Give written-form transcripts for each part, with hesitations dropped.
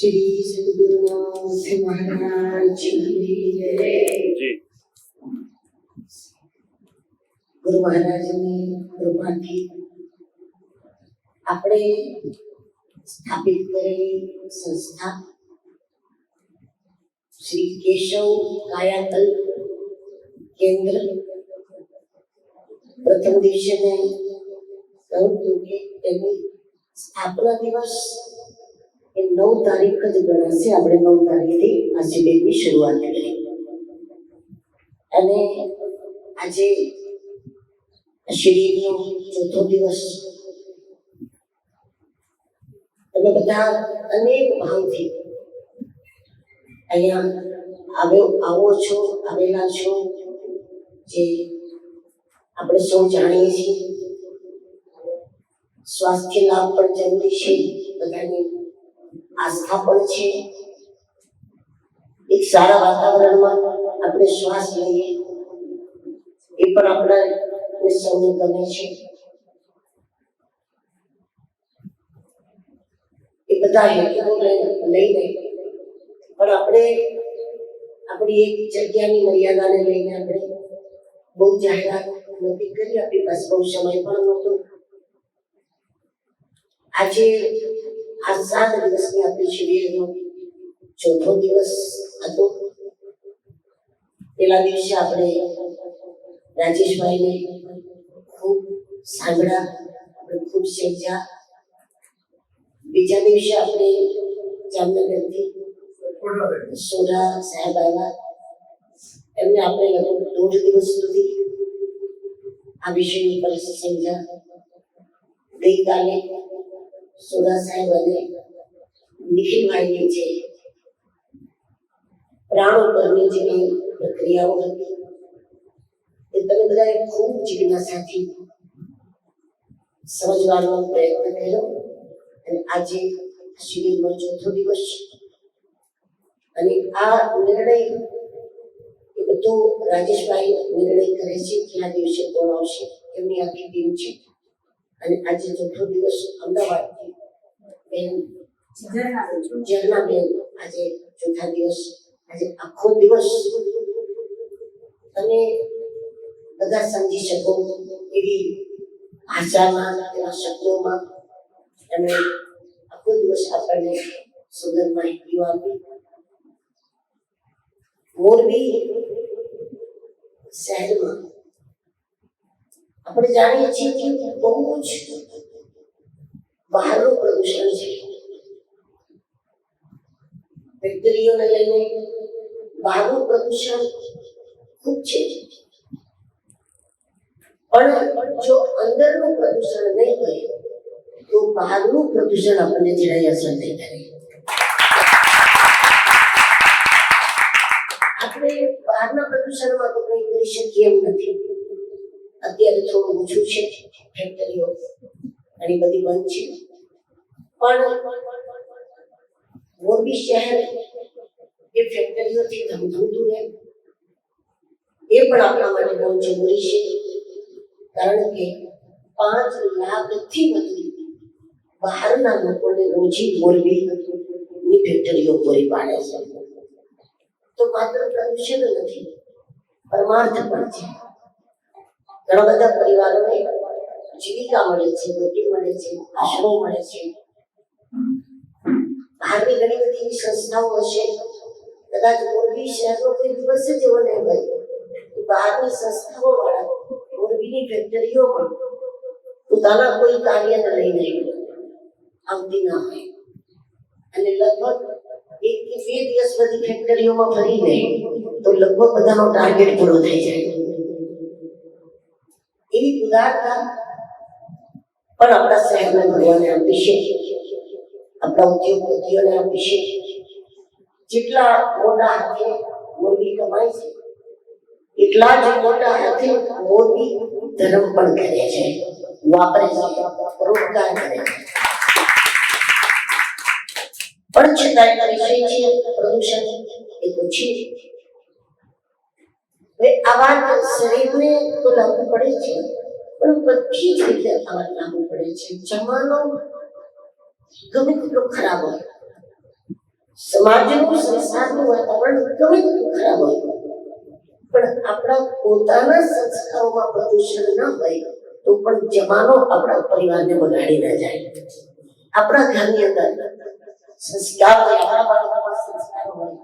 શ્રી સદગુરુનાથ મહારાજ કી જય. ગુરુ મહારાજની કૃપાથી આપણે સ્થાપિત કરેલી સંસ્થા શ્રી કેશવ કાયાકલ્પ કેન્દ્ર પ્રથમ દિવસે મેં કહ્યું હતું કે એની સ્થાપના દિવસ એ 9 તારીખ જ ગણાશે. આપણે 9 તારીખથી આ શિબિરની શરૂઆત કરી અને આજે શિબિરનો ચોથો દિવસ. તમે બધા અનેક ભાવથી અહીંયા આવેલા છો. જે આપણે સૌ જાણીએ છીએ સ્વાસ્થ્ય લાભ પણ જરૂરી છે, બધાની આસ્થા પણ છે. એક સારા વાતાવરણમાં આપણે શ્વાસ લઈએ એ પણ આપણા સૌને ગમે છે. એ બધા હેતુઓ લઈને પણ આપણે આપણી એક જગ્યાની મર્યાદાને લઈને આપણે બહુ જાહેરાત નથી કરી. આપણી પાસે બહુ સમય પણ નહોતો. આજે આ 7 દિવસની આપણી શિબિરનો ચોથો દિવસ હતો. પેલા દિવસે આપણે રાજેશભાઈને ખૂબ સાંભળ્યા, આપણે ખૂબ સમજ્યા. બીજા દિવસે આપણે જામનગરથી સોઢા સાહેબ આવ્યા. એમને આપણે લગભગ 1.5 દિવસ સુધી આ વિષય ઉપર સમજ્યા. ગઈકાલે સોઢા સાહેબ અને નિખિલભાઈની જે પ્રાણ ઉપરની જે પ્રક્રિયાઓ હતી એ તમે બધાએ ખૂબ જિજ્ઞાસાથી સમજવાનો પ્રયત્ન કર્યો. અને આજે શિબિરનો ચોથો દિવસ અને આ નિર્ણય એ બધો રાજેશભાઈ નિર્ણય કરે છે કે આ દિવસે કોણ આવશે. એમની આખી ટીમ છે. અને આજે ચોથો દિવસ અમદાવાદથી બેન ઝરણાબેન આજે ચોથા દિવસ. આજે આખો દિવસ તમે બધા સમજી શકો એવી ભાષામાં, એવા શબ્દોમાં એમણે આખો દિવસ આપણને સુંદર માહિતીઓ આપી. મોરબી શહેરમાં આપણે જાણીએ છીએ કે બહુ જ બહારનું પ્રદૂષણ છે. ફેક્ટરીઓને લઈને બહારનું પ્રદૂષણ ખૂબ છે. પણ જો અંદરનું પ્રદૂષણ નહીં હોય તો બહારનું પ્રદૂષણ આપણને જરાય અસર નહીં કરે. આપણે બહારના પ્રદૂષણમાં તો કંઈ કરી શકીએ એમ નથી. અત્યારે થોડું ઓછું છે, ફેક્ટરીઓ ઘણી બધી બંધ છે. પણ મોરબી શહેર એ ફેક્ટરીઓથી ધમધમતું રહે એ પણ આપણા માટે બહુ જરૂરી છે. કારણ કે 5 લાખથી વધુ બહારના લોકોને રોજી મોરબીની ફેક્ટરીઓ પૂરી પાડે છે. તો માત્ર પ્રદૂષણ નથી, પરમાર્થ પણ છે. ઘણા બધા પરિવારોને જીવિકા મળે છે, રોટી મળે છે, આશરો મળે છે. બહારની ઘણી બધી એવી સંસ્થાઓ હશે, કદાચ મોરબી શહેરનો કોઈ દિવસ જ એવો નહીં હોય બહારની સંસ્થાઓ વાળા મોરબીની ફેક્ટરીઓમાં પોતાના કોઈ કાર્યને લઈને આવતી ના હોય. અને લગભગ 1 થી 2 દિવસ બધી ફેક્ટરીઓમાં ફરી લે તો લગભગ બધાનો ટાર્ગેટ પૂરો થઈ જાય. એવી ઉદારતા પણ આપણા શહેરને ભગવાને આપી છે, આપણા ઉદ્યોગપતિઓને આપી છે. જેટલા મોટા હાથે મોરબી કમાય છે એટલા જ મોટા હાથે મોરબી ધર્મ પણ કરે છે, વાપરે છે, પરોપકાર કરે છે. પણ છતાં એના વિષય છે પ્રદૂષણ એ તો છે. હવે આ વાત શરીરને તો લાગુ પડે છે, પણ બધી જ રીતે આ વાત લાગુ પડે છે. જમાનો ગમે તેટલો ખરાબ હોય સમાજનું સંસારનું વાતાવરણ ગમે તેટલું ખરાબ હોય પણ આપણા પોતાના સંસ્કારોમાં પ્રદૂષણ ન હોય તો પણ જમાનો આપણા પરિવારને બગાડી ન જાય. આપણા ઘરની અંદર સંસ્કાર હોય, આપણા બાળકોમાં સંસ્કાર હોય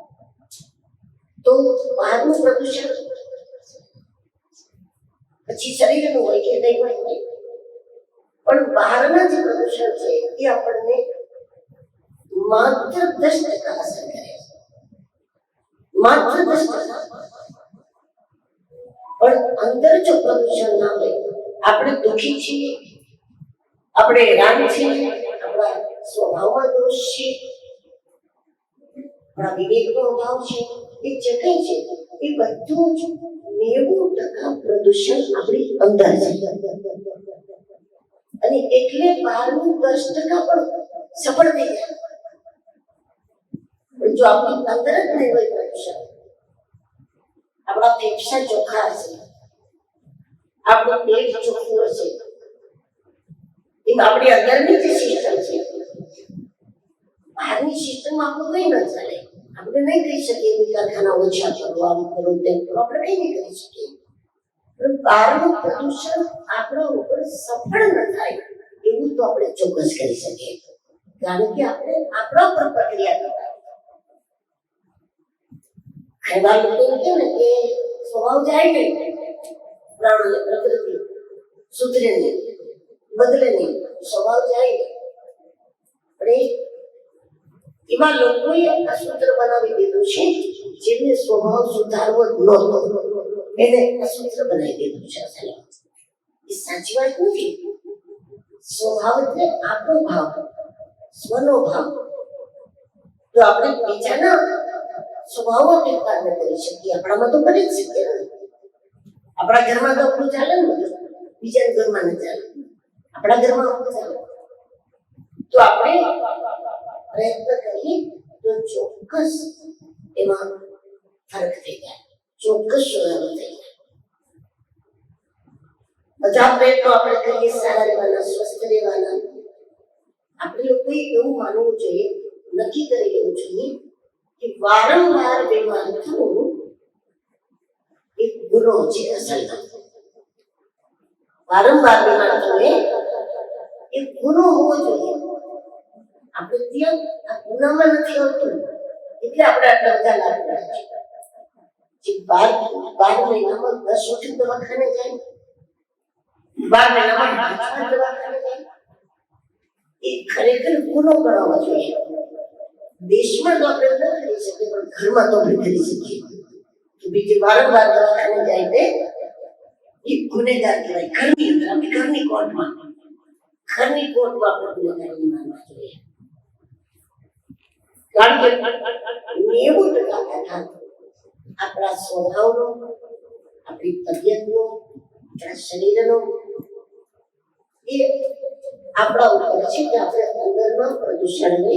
તો બહારનું પ્રદૂષણ પછી શરીરનું હોય કે નહીં હોય પણ બહારના જે પ્રદૂષણ છે એ આપણને માત્ર 10% અસર કરે છે, માત્ર 10%. પણ અંદર જો પ્રદૂષણ ના હોય, આપણે દુઃખી છીએ, આપણે હેરાન છીએ, આપણા સ્વભાવમાં દોષ છે, આપણા વિવેકનો અભાવ છે, એ જે કંઈ છે એ બધું જ 90% પ્રદૂષણ આપણી અંદર છે. અને એટલે બહારનું 10% પણ સફળ થઈ જાય. પણ જો આપણી અંદર જ નહીં હોય પ્રદૂષણ, આપણા ફેફસા ચોખ્ખા હશે, આપણું પેટ ચોખ્ખું હશે, એમ આપણી અંદરની જે સિસ્ટમ છે, બહારની સિસ્ટમમાં આપણું કંઈ ન ચાલે. આપણે નહીં કહી શકીએ કે કારખાના ઓછા કરો, આમ કરો, તેમ કરો, આપણે કંઈ નહીં કરી શકીએ. પણ બહારનું પ્રદૂષણ આપણા ઉપર સફળ ન થાય એવું તો આપણે ચોક્કસ કરી શકીએ, કારણ કે આપણે આપણા ઉપર પ્રક્રિયા કરતા. ઘણા લોકો કહે ને કે સ્વભાવ જાય નહીં, પ્રાણ પ્રકૃતિ સુધરે નહીં, બદલે નહીં, સ્વભાવ જાય નહીં. પણ એવા લોકોએ આ સૂત્ર બનાવી દીધું છે, જેને સ્વભાવ સુધારવો જ નહોતો એને આ સૂત્ર બનાવી દીધું છે. એ સાચી વાત નથી. સ્વભાવ એટલે આપણો ભાવ, સ્વનો ભાવ. તો આપણે બીજાના સ્વભાવમાં ફેરફાર ન કરી શકીએ, આપણામાં તો કરી જ શકીએ ને. આપણા ઘરમાં તો આપણું ચાલે ને, બીજાના ઘરમાં ન ચાલે, આપણા ઘરમાં આપણું ચાલે. તો આપણે પ્રયત્ન કરીએ તો ચોક્કસ એમાં ફરક થઈ જાય, ચોક્કસ સુધારો થઈ જાય. બધા પ્રયત્નો આપણે કરીએ સારા રહેવાના, સ્વસ્થ રહેવાના. આપણે લોકોએ એવું માનવું જોઈએ, નક્કી કરી લેવું જોઈએ કે વારંવાર બીમાર થવું એક ગુનો છે. અસલમાં વારંવાર બીમાર થવું એક ગુનો હોવો જોઈએ. આપણે ત્યાં આ ગુનામાં નથી આવતું એટલે આપણે આટલા બધા લાભ મળે છે. જે 12 મહિનામાં 10 વખત દવાખાને જાય, 12 મહિનામાં 5 વાર દવાખાને જાય, એ ખરેખર ગુનો ગણવો જોઈએ. દેશમાં તો આપણે ન કરી શકીએ પણ ઘરમાં તો આપણે કરી શકીએ. તો બીજી વારંવાર દવાખાને જાય તે એ ગુનેગાર કહેવાય. ઘરની અંદર આપણે ઘરની કોર્ટમાં આપણે ગુનેગારની માનવા જોઈએ. કારણ કે 90% આપણા સ્વભાવનો, આપણી તબિયતનો, આપણા શરીરનો એ આપણા ઉપર છે કે આપણે અંદરના પ્રદૂષણને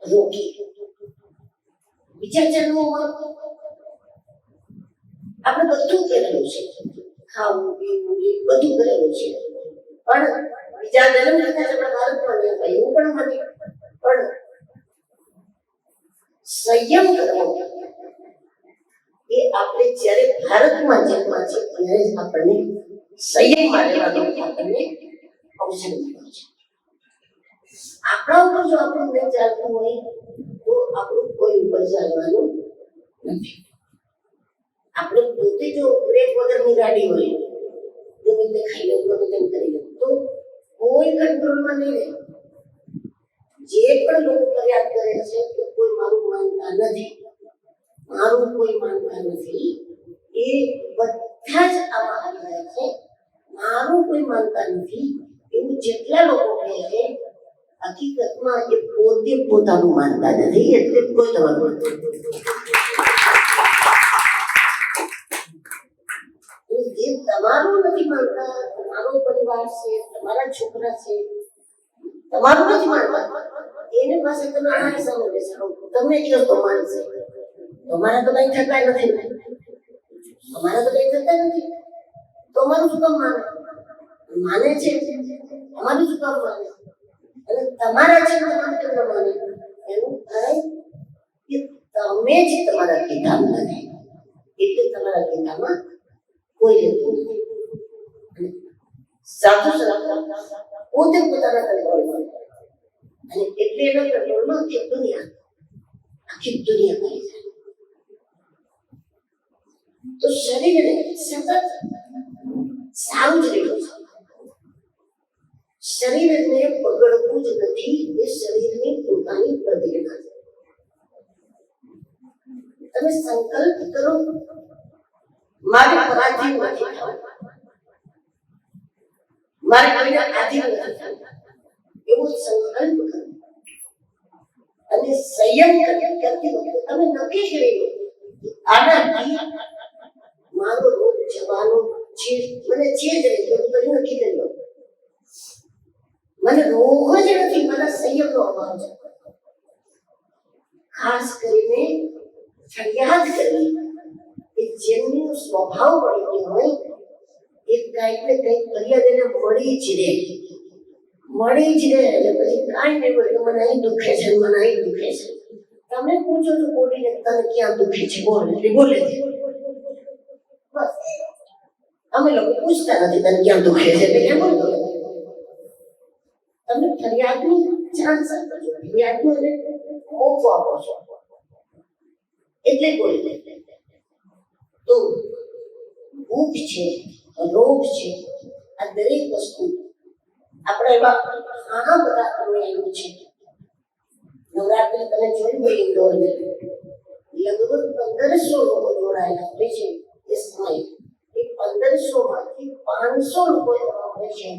રોકી. બીજા જન્મોમાં આપણે બધું કરેલું છે, ખાવું પીવું બધું કરેલું છે, પણ બીજા જન્મ કરતા આપણા ભારતમાં નહીં હોય એવું પણ મને. પણ સંયમ કરવો એ આપણે જ્યારે ભારતમાં જન્મ્યા છે ત્યારે જ આપણને સંયમમાં રહેવાનો આપણને અવસર મળ્યો છે. આપણા ઉપર જો આપણું નહીં ચાલતું હોય તો આપણું કોઈ ઉપર ચાલવાનું નથી. આપણે પોતે જો બ્રેક વગરની ગાડી હોય, ગમે તે ખાઈ લો, ગમે તેમ કરી લો, તો કોઈ કંટ્રોલમાં નહીં રહે. જે પણ લોકો ફરિયાદ કરે છે કે કોઈ મારું માનતા નથી, મારું કોઈ માનતા નથી, એ બધા જ આમાં આવી રહ્યા છે. મારું કોઈ માનતા નથી એવું જેટલા લોકો કહે છે, હકીકતમાં એ પોતે પોતાનું માનતા નથી, એટલે કોઈ તમારું જે તમારું નથી માનતા, તમારો પરિવાર છે, તમારા છોકરા છે, તમારું નથી માનતા, એને પાસે તમે અમારી સામે બેસાડો, તમે કહો તો માનશે. તમારા તો કઈ થતા નથી, અમારા તો કઈ થતા નથી, તો અમારું શું કામ માને? માને છે, અમારું શું કામ માને? અને તમારા છે તમારું કેમ માને? એનું કારણ કે તમે જ તમારા કિતાબમાં નથી, એટલે તમારા કિતાબમાં કોઈ રહેતું નથી. સાધુ સંત પોતે પોતાના કંટ્રોલમાં, અને એટલે એના કંટ્રોલમાં આખી દુનિયા કરી છે. તો શરીરને સતત સારું જ રહેવું છે. શરીરને બગડવું જ નથી, એ શરીરની પોતાની પ્રતિક્રિયા છે. તમે સંકલ્પ કરો મારે પરાધીન નથી થવું, મારે કોઈને આધીન નથી થવું, એવો સંકલ્પ કરો અને સંયમ કરતી વખતે તમે નક્કી કરી લો આનાથી મારો રોગ જવાનો છે, મને છે જ નહીં, એવું કરી નક્કી કરી લો. મને રોગ જ નથી, મને સંયમનો અભાવ છે. ખાસ કરીને ફરિયાદ કરવી એ જેમનો સ્વભાવ પડી ગયો હોય એ કંઈક ને કંઈક ફરિયાદ એને મળી જ રહે, એટલે પછી કાંઈ નહીં બોલે મને અહીં દુખે છે, મને અહીં દુખે છે. તમે પૂછો તો બોલીને તને ક્યાં દુખે છે બોલે, એટલે બોલે છે. બસ અમે લોકો પૂછતા નથી તને ક્યાં દુખે છે, એટલે કેમ બોલતો. તમે ફરિયાદની ચાન્સ આપો છો, ફરિયાદનો મોકો આપો છો, એટલે બોલી દે. તો ભૂખ છે, રોગ છે, આ દરેક વસ્તુ આપણે એવા ઘણા બધા અનુયાયીઓ છે. નવરાત્રી તમે જોઈ હોય ઇન્દોરને લગભગ 1500 લોકો જોડાયેલા હોય છે. એ સમય એ 1500 માંથી 500 લોકો એવા હોય છે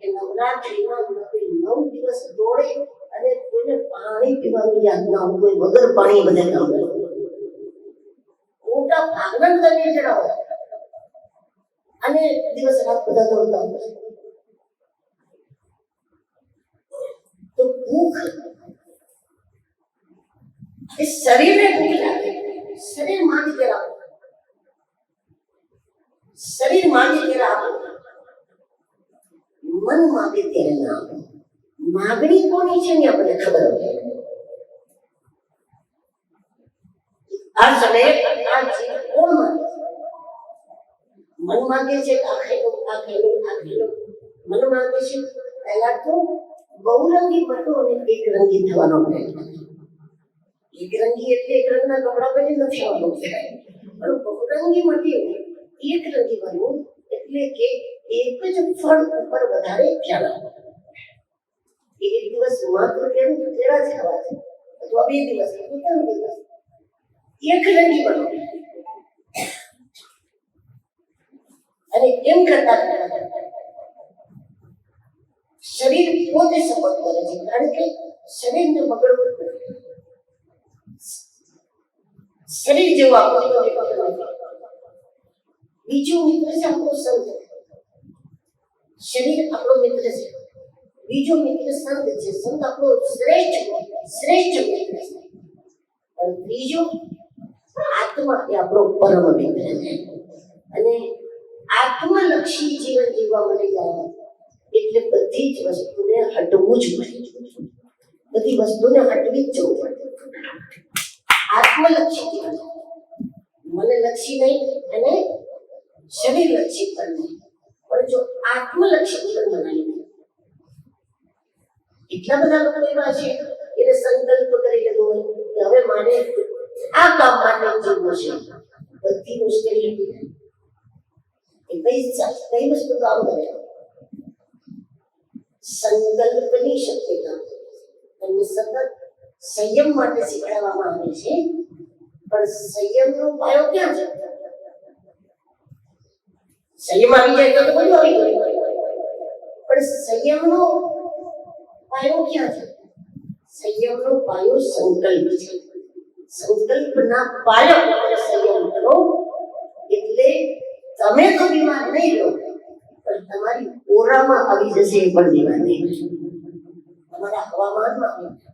કે નવરાત્રીમાં 9 દિવસ દોડે અને કોઈને પાણી પીવાની યાદ ના હોય, કોઈ વગર પાણી બધે કામ કરે. મોટા ભાગના બધા નિર્જળા હોય અને દિવસ રાત બધા દોડતા હોય. તો ભૂખ એ શરીરને ભૂખ લાગે, શરીર માંગે ત્યારે આપો, શરીર માંગે ત્યારે આપો, મન માંગે ત્યારે ના આપો. માગણી કોની છે ને આપણને ખબર હોય. આ સમયે આ ચીજ કોણ માંગે છે? મન માંગે છે આ ખાઈ લો, આ ખાઈ લો, આ ખાઈ લો. મન માંગે છે પહેલા તો બહુરંગી બટો અને એક રંગી થવાનો પ્રયત્ન. એક રંગી એટલે એક રંગના કપડા પહેરી નથી આવવાનું કહેવાય, પણ બહુરંગી મટીને એક રંગી બનવું એટલે કે એક જ ફળ ઉપર વધારે ધ્યાન આપવું. એક દિવસ માત્ર કેળા જ ખાવા છે, અથવા 2 દિવસ, 3 દિવસ એક રંગી બનો. અને એમ કરતા શરીર પોતે સપોર્ટ કરે છે, કારણ કે શરીરને બગડવું નથી. શરીર જેવું આપણું બીજું મિત્ર છે આપણો સંત. શરીર આપણો મિત્ર છે, બીજો મિત્ર સંત છે. સંત આપણો શ્રેષ્ઠ મિત્ર છે, પણ ત્રીજો આત્મા એ આપણો પરમ મિત્ર છે. અને આત્મલક્ષી જીવન જીવવા માટે જાય એટલે બધી જ વસ્તુને હટવું જ પડે, બધી વસ્તુને હટવી જ જવું પડે. આત્મલક્ષી જીવન, મનલક્ષી નહીં અને શરીરલક્ષી પણ નહીં, પણ જો આત્મલક્ષી જીવન બનાવી. એટલા બધા લોકો એવા છે એને સંકલ્પ કરી લીધો હોય કે હવે મારે આ કામ માટે જીવવું છે, બધી મુશ્કેલી કઈ વસ્તુ કામ કરે? સંકલ્પની શક્તિ કામ કરે. તમને સતત સંયમ માટે શીખવાડવામાં આવે છે, પણ સંયમનો પાયો ક્યાં છે? સંયમ આવી જાય તો બધું આવી ગયું, પણ સંયમનો પાયો ક્યાં છે? સંયમનો પાયો સંકલ્પ છે. સંકલ્પના પાયા સંયમ કરો એટલે તમે તો બીમાર નહીં રહો, પણ તમારી ઓરામાં આવી જશે એ પણ બીમાર નહીં, તમારા હવામાનમાં આવી જશે,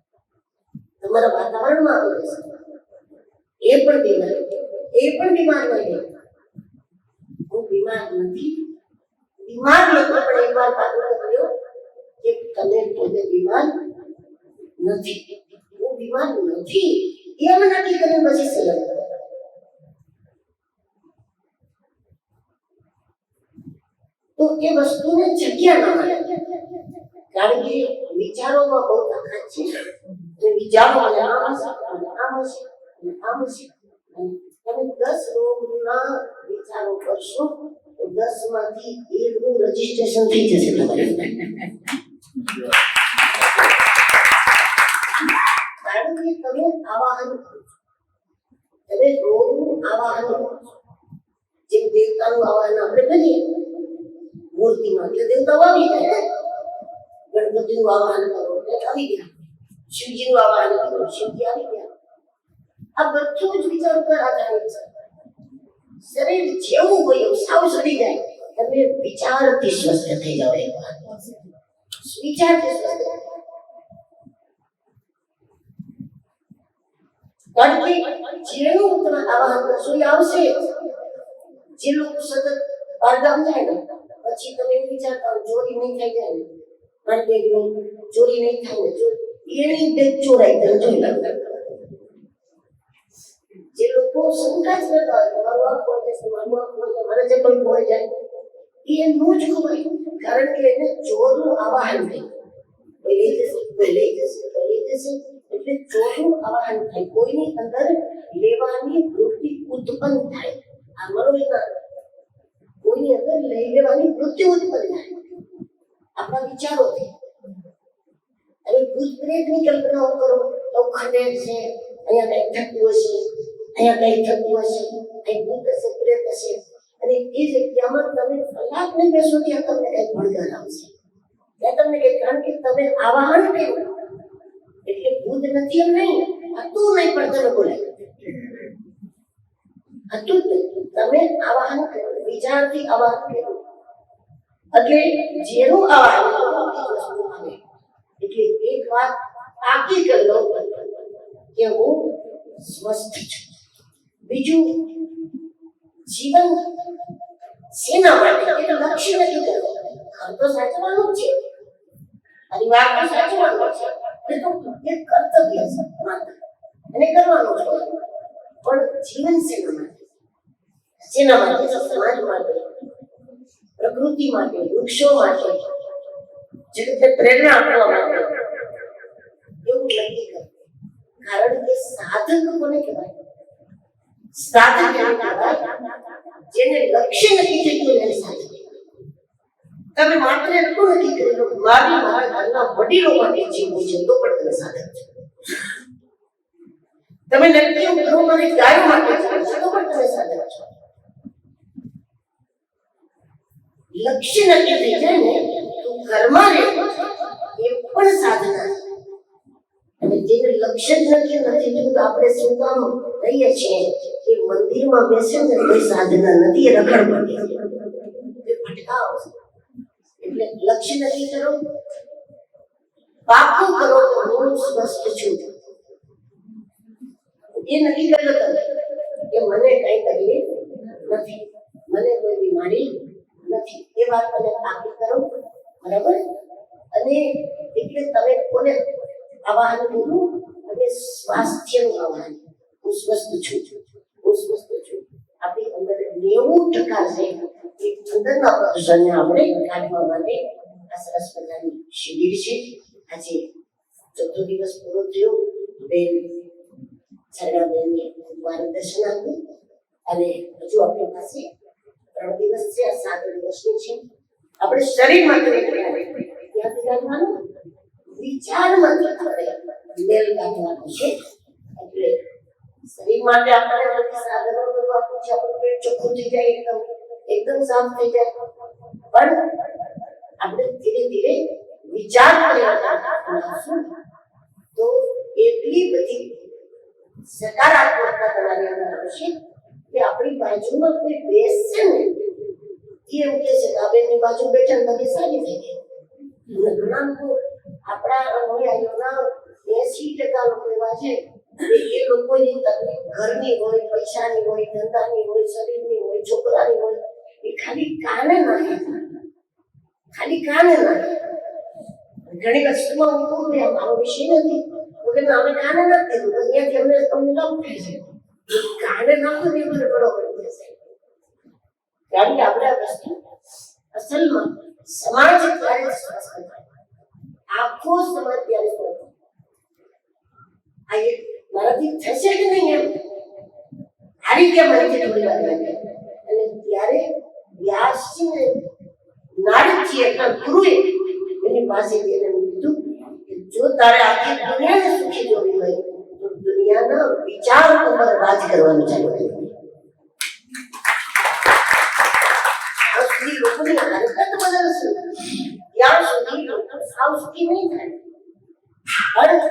તમારા વાતાવરણમાં આવી જશે એ પણ બીમાર નહીં. હું બીમાર નથી. બીમાર લોકો પણ એક વાર પાછો કર્યો કે તમે પોતે બીમાર નથી. હું બીમાર નથી એમ નક્કી કરીને પછી સંયમ કરો. તો એ વસ્તુને જગ્યા ન મળે, કારણ કે વિચારોમાં બહુ તાકાત છે. વિચારો અને આમ હશે અને આમ હશે અને આમ હશે. તમે 10 રોગના વિચારો કરશો તો 10 માંથી 1 નું રજીસ્ટ્રેશન થઈ જશે તમારી. કારણ કે તમે આવાહન કરો, તમે રોગનું આવાહન કરો. જેમ દેવતાનું આવાહન આપણે કરીએ મૂર્તિમાં, એટલે દેવતાઓ આવી જાય. ગણપતિનું આવાહન કરો એટલે આવી ગયા, શિવજીનું આવાહન કરો શિવજી આવી ગયા. આ બધું જ વિચાર પર આધારિત છે. શરીર જેવું હોય એવું સાવ સડી જાય, તમે વિચારથી સ્વસ્થ થઈ જાવ. એક વાત વિચારથી સ્વસ્થ. કારણ કે જેનું તમે આવાહન કરશો એ આવશે. જે લોકો સતત બહારગામ જાય ને પછી તમે એવું વિચારતા ચોરી નહીં થઈ જાય ને, મારી બેગનું ચોરી નહીં થાય ને, એની બેગ ચોરાઈ તમે જોઈ લો. જે લોકો શંકા જ કરતા હોય મારું આ ખોઈ જશે, મારું આ ખોઈ જાય, મારા ચપ્પલ ખોઈ જાય, એનું જ ખોવાય. કારણ કે એને ચોરનું આવાહન થાય. કોઈ લઈ જશે, કોઈ લઈ જશે, કોઈ લઈ જશે. એટલે ચોરનું આવાહન થાય, કોઈની અંદર લેવાની વૃત્તિ ઉત્પન્ન થાય. આ મનોવિજ્ઞાન, કોઈની અંદર લઈ લેવાની વૃત્તિ ઉત્પન્ન થાય આપણા વિચારોથી. હવે ભૂત પ્રેતની કલ્પનાઓ કરો તો ખંડેર છે, અહીંયા કઈ થતું હશે, અહીંયા કઈ થતું હશે, અહીં ભૂત હશે, પ્રેત હશે. અને એ જગ્યામાં તમે કલાક નહીં બેસો ત્યાં તમને કઈ ભણતર આવશે. ત્યાં તમને કઈ, કારણ કે તમે આવાહન કર્યું. એટલે ભૂત નથી એમ નહીં, હતું નહીં પણ તમે બોલાય, હતું જ નહીં. તમે આવાહન કર્યું, વિચારથી આવાહન કર્યું. એટલે જેનું આવાહન આવે. એટલે એક વાત પાકી કરી લો કે હું સ્વસ્થ છું. બીજું, જીવન શેના માટે? એટલે લક્ષ્ય નક્કી કરો. ઘર તો સાચવવાનું જ છે, પરિવાર તો સાચવવાનો છે, એટલે તો એક કર્તવ્ય છે માત્ર, એને કરવાનું છે. પણ જીવન શેના માટે? શેના માટે? સમાજ માટે, પ્રકૃતિ માટે, વૃક્ષો માટે, જગતને પ્રેરણા આપવા માટે. એવું નક્કી કરો. કારણ કે સાધક કોને કહેવાય? સાધક જેને લક્ષ્ય નક્કી થઈ ગયું એને સાધક. તમે માત્ર એટલું નક્કી કરેલું મારી મારા ઘરના વડીલો માટે જીવવું છે તો પણ તમે સાધક છો. તમે નક્કી કરો મારી ગાયો માટે જીવવું છે તો પણ તમે સાધક છો. લક્ષ્ય નક્કી થઈ જાય ને તો ઘરમાં રહેવું એ પણ સાધના છે. અને જેને લક્ષ્ય જ નક્કી નથી થયું તો આપણે શું કામ રહીએ છીએ? એ મંદિરમાં બેસે ને કોઈ સાધના નથી, એ રખડ પડે, ભટકાવ. એટલે લક્ષ્ય નક્કી કરો, પાકું કરો હું સ્વસ્થ છું. એ નક્કી કરી લો તમે કે મને કઈ તકલીફ નથી, મને કોઈ બીમારી નથી. એ વાત તમે પાકી કરો, બરાબર? અને એટલે તમે કોને આવાહન કર્યું? અને સ્વાસ્થ્યનું આવાહન. હું સ્વસ્થ છું, હું સ્વસ્થ છું. આપણી અંદર 90% છે એ અંદરના પ્રદૂષણને આપણે કાઢવા માટે આ સરસ મજાની શિબિર છે. આજે 4થો દિવસ પૂરો થયો. બેન સરગાબેનને માર્ગદર્શન આપ્યું અને હજુ આપણી પાસે 3 દિવસ છે, આ 7 દિવસની છે. આપણે શરીરમાં ત્યાંથી કાઢવાનું, વિચારમાંથી આપણે મેલ કાઢવાનું છે. એટલે શરીર માટે આપણે બધી સાધનો બધું આપવું છે. આપણું પેટ ચોખ્ખું થઈ જાય, એકદમ સાફ થઈ જાય. પણ આપણે ધીરે ધીરે વિચાર કરીશું તો એટલી બધી સકારાત્મકતા તમારી અંદર આવશે કે આપણી બાજુમાં કોઈ બેસશે ને એ એમ કે છે કે આ બેનની બાજુ બેઠા તમે સારી થઈ ગઈ. ઘણા લોકો આપણા અનુયાયીઓના 80% લોકો એવા છે એ લોકોની તકલીફ ઘરની હોય, પૈસાની હોય, ધંધાની હોય, શરીરની હોય, છોકરાની હોય, એ ખાલી કાને નાખે, ખાલી કાને નાખે. ઘણી વસ્તુમાં હું કહું મારો વિષય નથી, કે અમે કાને નથી દીધું, અહીંયાથી અમને તમને લાભ થાય છે. કાને નાખો ને મને બડો પડી જશે. કારણ કે આપણે આ વસ્તુ અસલમાં સમાજ ત્યારે સ્વસ્થ થાય, આખો સમાજ ત્યારે સ્વસ્થ થાય. આ એક મારાથી થશે કે નહીં એમ હારી કે મારી થોડી વાર લાગે. અને ત્યારે વ્યાસજીને નારદજી એટલા ગુરુએ એની પાસે જઈને કીધું કે જો તારે આખી દુનિયાને સુખી જોવી હોય તો દુનિયાના વિચાર ઉપર રાજ કરવાનું ચાલુ કરી. લોકોની હરકત બદલશે ત્યાં સુધી લોકો સાવ સુખી નહીં થાય. પણ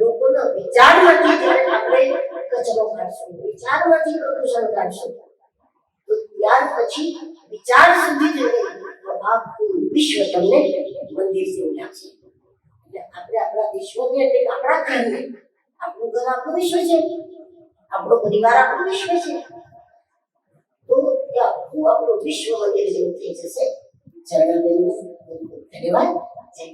લોકોના વિચારમાંથી જ્યારે આપણે કચરો કાઢશું, વિચારમાંથી પ્રદૂષણ કાઢશું, તો ત્યાર પછી વિચાર સુધી જઈને આખું વિશ્વ તમને મંદિર જેવું લાગશે. એટલે આપણે આપણા વિશ્વને એટલે આપણા ઘરને, આપણું ઘર આપણું વિશ્વ છે, આપણો પરિવાર આપણું વિશ્વ છે, તો એ આખું આપણું વિશ્વ મંદિર જેવું થઈ જશે. ચરણોને ધન્યવાદ. જય